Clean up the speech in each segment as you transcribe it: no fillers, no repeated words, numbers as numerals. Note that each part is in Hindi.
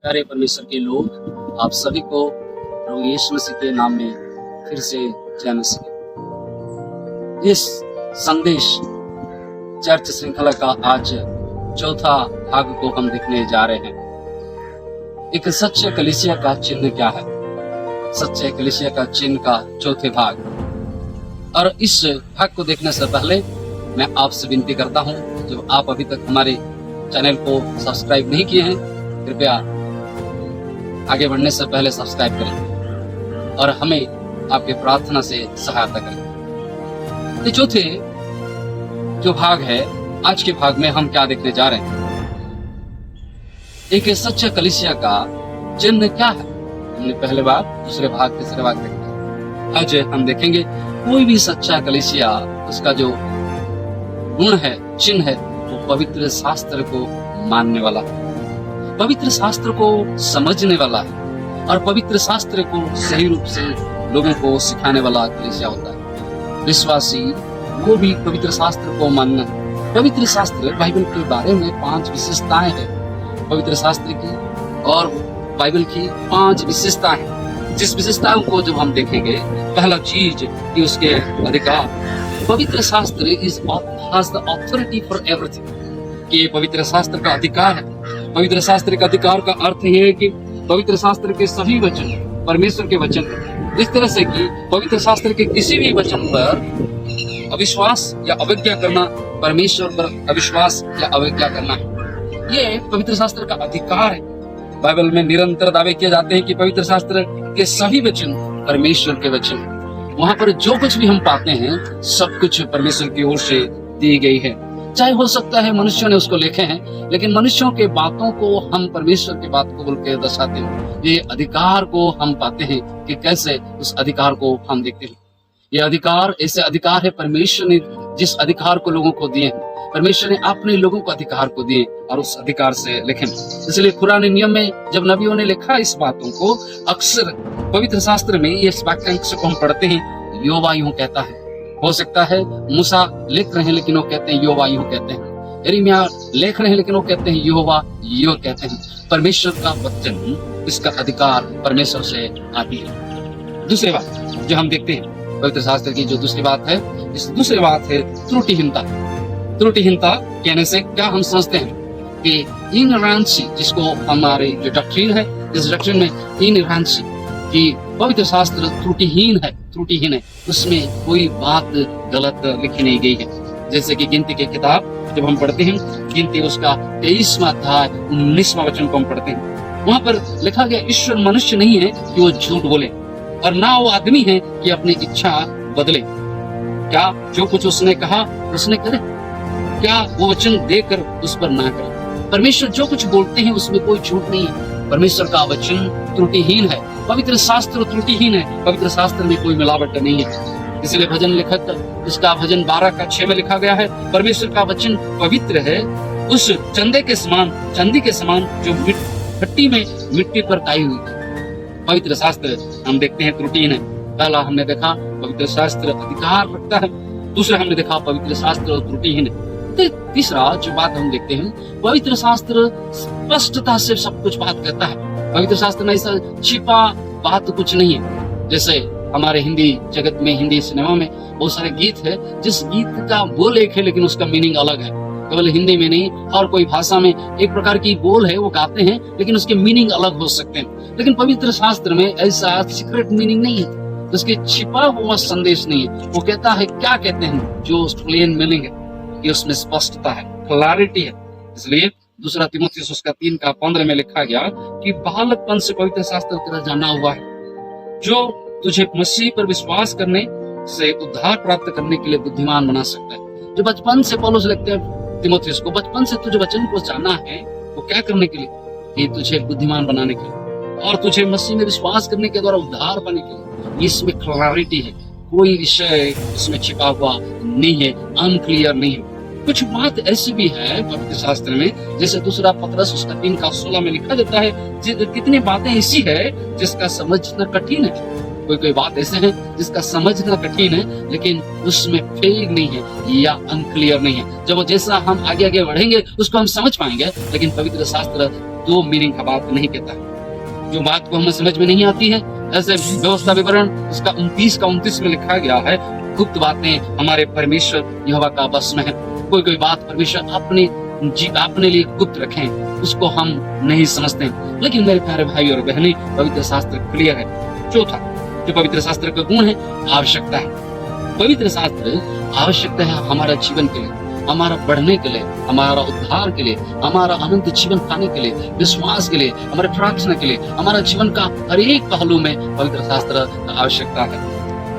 प्यारे परमेश्वर के लोग, आप सभी को प्रभु यीशु मसीह के नाम में फिर से जय मसीह। इस संदेश चर्च श्रृंखला का आज चौथा भाग को हम देखने जा रहे हैं। एक सच्चे कलीसिया का चिन्ह क्या है? सच्चे कलीसिया का चिन्ह का चौथे भाग। और इस भाग को देखने से पहले मैं आपसे विनती करता हूं, जब आप अभी तक हमारे चैनल को सब्सक्राइब नहीं किए हैं, कृपया आगे बढ़ने से पहले सब्सक्राइब करें और हमें आपके प्रार्थना से सहायता करें। ये चौथे जो भाग है, आज के भाग में हम क्या देखने जा रहे हैं? एक सच्चे कलीसिया का चिन्ह क्या है? हमने पहले बार, दूसरे भाग, तीसरे भाग देखा। आज हम देखेंगे कोई भी सच्चा कलीसिया, उसका जो गुण है, चिन्ह है, वो पवित्र शास्त्र को मानने वाला है, पवित्र शास्त्र को समझने वाला है और पवित्र शास्त्र को सही रूप से लोगों को सिखाने वाला कलीसिया होता है। विश्वासी वो भी पवित्र शास्त्र को मानना है। पवित्र शास्त्र बाइबल के बारे में 5 विशेषताएं हैं। पवित्र शास्त्र की और बाइबल की 5 विशेषताएं हैं। जिस विशेषताओं को जब हम देखेंगे, पहला चीज कि उसके अधिकार। पवित्र शास्त्र is has the authority for everything, कि पवित्र शास्त्र का अधिकार है। पवित्र शास्त्र का अधिकार का अर्थ यह है कि पवित्र शास्त्र के सभी वचन परमेश्वर के वचन हैं। इस तरह से कि पवित्र शास्त्र के किसी भी वचन पर अविश्वास या अवज्ञा करना परमेश्वर पर अविश्वास या अवज्ञा करना है। ये पवित्र शास्त्र का अधिकार है। बाइबल में निरंतर दावे किए जाते हैं कि पवित्र शास्त्र के सभी वचन परमेश्वर के वचन हैं। वहां पर जो कुछ भी हम पाते हैं, सब कुछ परमेश्वर की ओर से दी गई है। चाहे हो सकता है मनुष्यों ने उसको लिखे हैं, लेकिन मनुष्यों के बातों को हम परमेश्वर की बात को बोल के दर्शाते हैं। ये अधिकार को हम पाते हैं कि कैसे उस अधिकार को हम देखते हैं। ये अधिकार ऐसे अधिकार है, परमेश्वर ने जिस अधिकार को लोगों को दिए हैं, परमेश्वर ने अपने लोगों को अधिकार को दिए और उस अधिकार से लिखे। इसलिए पुराने नियम में जब नबियों ने लिखा इस बातों को, अक्सर पवित्र शास्त्र में इस वाक्यांश को हम पढ़ते हैं, यहोवा यूं कहता है। हो सकता है मूसा लिख रहे हैं लेकिन वो कहते हैं यहोवा यूं कहते हैं। यिर्मयाह लिख रहे हैं लेकिन वो कहते हैं यहोवा यूं कहते हैं। परमेश्वर का वचन, इसका अधिकार परमेश्वर से आती है। दूसरी बात जो हम देखते हैं पवित्र शास्त्र की, जो दूसरी बात है, इस दूसरी बात है त्रुटिहीनता। त्रुटिहीनता कहने से क्या हम समझते हैं कि इनरेंसी, जिसको हमारे जो डॉक्ट्रिन है, इस डॉक्ट्रिन में इनरेंसी कि पवित्र शास्त्र त्रुटिहीन है, त्रुटिहीन है, उसमें कोई बात गलत लिखी नहीं गई है। जैसे कि गिनती की किताब जब हम पढ़ते हैं, गिनती उसका 23वां अध्याय 19वां वचन को हम पढ़ते हैं, वहां पर लिखा गया, ईश्वर मनुष्य नहीं है कि वो झूठ बोले, और ना वो आदमी है कि अपनी इच्छा बदले। क्या जो कुछ उसने कहा उसने करे? क्या वो वचन देकर उस पर ना करे? परमेश्वर जो कुछ बोलते हैं उसमें कोई झूठ नहीं है। परमेश्वर का वचन त्रुटिहीन है, पवित्र शास्त्र त्रुटिहीन है, पवित्र शास्त्र में कोई मिलावट नहीं है। इसलिए भजन लेखक, इसका भजन 12:6 में लिखा गया है, परमेश्वर का वचन पवित्र है, उस चंदे के समान, चांदी के समान, जो मिट्टी में मिट्टी पर ताई हुई। पवित्र शास्त्र हम देखते हैं त्रुटिहीन है। पहला हमने देखा पवित्र शास्त्र अधिकार रखता है, दूसरा हमने देखा पवित्र शास्त्र त्रुटिहीन है। तीसरा जो बात हम देखते हैं, पवित्र शास्त्र स्पष्टता से सब कुछ बात कहता है। पवित्र शास्त्र में ऐसा छिपा बात कुछ नहीं है। जैसे हमारे हिंदी जगत में, हिंदी सिनेमा में बहुत सारे गीत है, जिस गीत का बोल एक है लेकिन उसका मीनिंग अलग है। केवल हिंदी में नहीं, और कोई भाषा में एक प्रकार की बोल है, वो गाते हैं लेकिन उसके मीनिंग अलग हो सकते हैं। लेकिन पवित्र शास्त्र में ऐसा सीक्रेट मीनिंग नहीं है, उसके छिपा हुआ संदेश नहीं है। वो कहता है क्या कहते हैं, जो प्लेन मीनिंग है, ये उसमें स्पष्टता है, क्लैरिटी है। इसलिए दूसरा तीमुथियुस उसका 3:15 में लिखा गया कि बालकपन से पवित्र शास्त्र तेरा जाना हुआ है, जो तुझे मसीह पर विश्वास करने से उद्धार प्राप्त करने के लिए बुद्धिमान बना सकता है। जो बचपन से पौलुस लिखते हैं तीमुथियुस को, बचपन से तुझे वचन को जाना है, वो क्या करने के लिए? कि तुझे बुद्धिमान बनाने के लिए और तुझे मसीह में विश्वास करने के द्वारा उद्धार पाने के लिए। इसमें क्लैरिटी है, कोई विषय इसमें छिपा हुआ नहीं है, अनक्लियर नहीं है। कुछ बात ऐसी भी है पवित्र शास्त्र में, जैसे दूसरा पतरस उसका 3:16 में लिखा जाता है, कितनी बातें ऐसी है जिसका समझना कठिन है। कोई बात ऐसे है जिसका समझना कठिन है, लेकिन उसमें फेग नहीं है या अनक्लियर नहीं है। जब जैसा हम आगे आगे बढ़ेंगे उसको हम समझ पाएंगे, लेकिन पवित्र शास्त्र दो मीनिंग का बात नहीं कहता है। जो बात को हमें समझ में नहीं आती है, ऐसे व्यवस्था विवरण उसका 29 का 29 में लिखा गया है, गुप्त बातें हमारे परमेश्वर यहोवा का बस में है। कोई बात परमेश्वर अपने लिए गुप्त रखें, उसको हम नहीं समझते। लेकिन मेरे प्यारे भाई और बहनें, पवित्र शास्त्र क्लियर है। चौथा जो पवित्र शास्त्र का गुण है, आवश्यकता है। पवित्र शास्त्र आवश्यकता है हमारा जीवन के लिए, हमारा बढ़ने के लिए, हमारा उद्धार के लिए, हमारा अनंत जीवन पाने के लिए, विश्वास के लिए, हमारे प्रार्थना के लिए, हमारा जीवन का हर एक पहलू में पवित्र शास्त्र आवश्यकता है।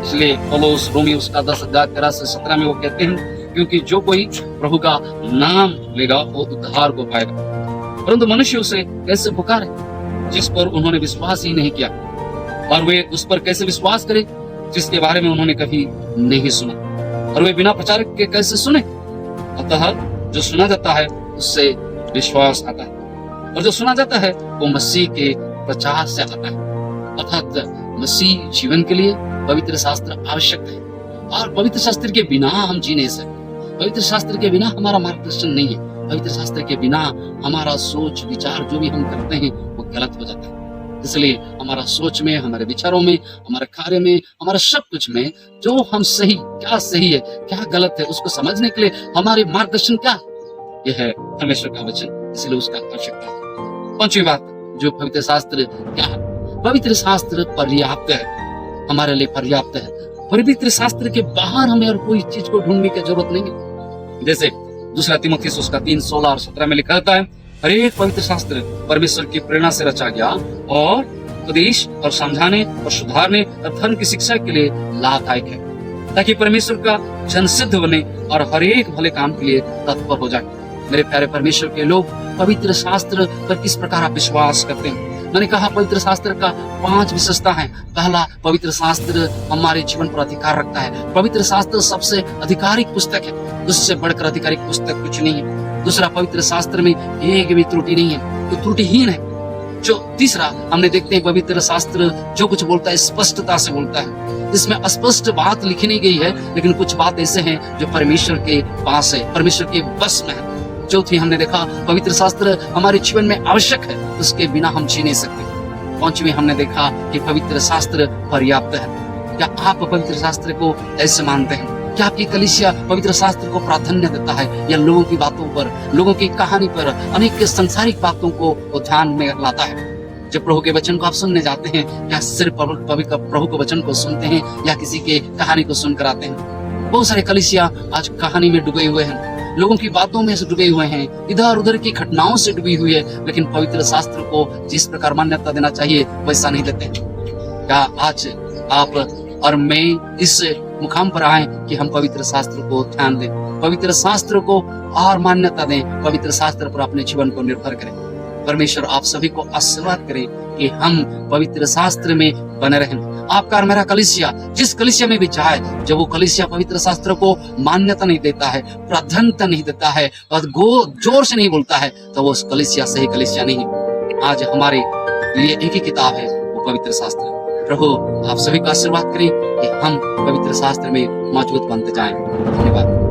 इसलिए पौलुस रोमियो उसका 10:13-17 में वो कहते हैं, क्योंकि जो कोई प्रभु का नाम लेगा वो उद्धार को पाएगा। परंतु मनुष्य उसे कैसे पुकारे जिस पर उन्होंने विश्वास ही नहीं किया, और वे उस पर कैसे विश्वास करें जिसके बारे में उन्होंने कभी नहीं सुना, और वे बिना प्रचारक के कैसे सुने। अतः जो सुना जाता है उससे विश्वास आता है, और जो सुना जाता है वो मसीह के प्रचार से आता है। अर्थात मसीह जीवन के लिए पवित्र शास्त्र आवश्यक है, और पवित्र शास्त्र के बिना हम जी नहीं सकते। पवित्र शास्त्र के बिना हमारा मार्गदर्शन नहीं है। पवित्र शास्त्र के बिना हमारा सोच विचार जो भी हम करते हैं वो गलत हो जाता है। इसलिए हमारा सोच में, हमारे विचारों में, हमारे कार्य में, हमारे सब कुछ में जो हम क्या सही है क्या गलत है उसको समझने के लिए हमारे मार्गदर्शन क्या है, यह है परमेश्वर का वचन। इसलिए उसका आवश्यकता है। पांचवी बात जो पवित्र शास्त्र क्या है, पवित्र शास्त्र पर्याप्त है, हमारे लिए पर्याप्त है। पवित्र शास्त्र के बाहर हमें और कोई चीज को ढूंढने की जरूरत नहीं है। जैसे दूसरा तीमुथियुस उसका 3:16 और 17 में लिखा रहता है, हर एक पवित्र शास्त्र परमेश्वर की प्रेरणा से रचा गया और उपदेश और समझाने और सुधारने और धर्म की शिक्षा के लिए लाभदायक है, ताकि परमेश्वर का जन सिद्ध बने और हर एक भले काम के लिए तत्पर हो जाए। मेरे प्यारे परमेश्वर के लोग, पवित्र शास्त्र पर किस प्रकार आप विश्वास करते हैं? मैंने कहा पवित्र शास्त्र का 5 विशेषता है। पहला, पवित्र शास्त्र हमारे जीवन पर अधिकार रखता है। पवित्र शास्त्र सबसे आधिकारिक पुस्तक है, उससे बढ़कर आधिकारिक पुस्तक कुछ नहीं है। दूसरा, पवित्र शास्त्र में एक भी त्रुटि नहीं है, तो त्रुटिहीन है। जो तीसरा, हमने देखते हैं पवित्र शास्त्र जो कुछ बोलता है स्पष्टता से बोलता है। इसमें स्पष्ट बात लिखी नहीं गई है, लेकिन कुछ बात ऐसे हैं जो परमेश्वर के पास है, परमेश्वर के बस में है। चौथी, हमने देखा पवित्र शास्त्र हमारे जीवन में आवश्यक है, उसके बिना हम जी नहीं सकते। पांचवी, हमने देखा कि पवित्र शास्त्र पर्याप्त है। क्या आप पवित्र शास्त्र को ऐसे मानते हैं? क्या आपकी कलीसिया पवित्र शास्त्र को प्राधान्य देता है, या लोगों की बातों पर, लोगों की कहानी पर, अनेक संसारिक बातों को ध्यान में लाता है? जब प्रभु के वचन को आप सुनने जाते हैं, क्या सिर्फ प्रभु के वचन को सुनते हैं या किसी के कहानी को सुनकर आते हैं? बहुत सारे कलीसिया आज कहानी में डूबे हुए हैं, लोगों की बातों में से डूबे हुए हैं, इधर उधर की घटनाओं से डूबी हुई है, लेकिन पवित्र शास्त्र को जिस प्रकार मान्यता देना चाहिए वैसा नहीं देते। क्या आज आप और मैं इस मुकाम पर आए कि हम पवित्र शास्त्र को ध्यान दें, पवित्र शास्त्र को और मान्यता दें, पवित्र शास्त्र पर अपने जीवन को निर्भर करें। परमेश्वर आप सभी को आशीर्वाद करे कि हम पवित्र शास्त्र में बने रहें। आपका और मेरा कलीसिया जिस कलीसिया में भी जाए, जब वो कलीसिया पवित्र शास्त्र को मान्यता नहीं देता है, प्राधान्यता नहीं देता है और जोर से नहीं बोलता है, तो वो उस कलीसिया सही कलीसिया नहीं है। आज हमारे लिए एक ही किताब है, वो पवित्र शास्त्र। प्रभु आप सभी का आशीर्वाद करें कि हम पवित्र शास्त्र में मौजूद बनते जाएं। धन्यवाद।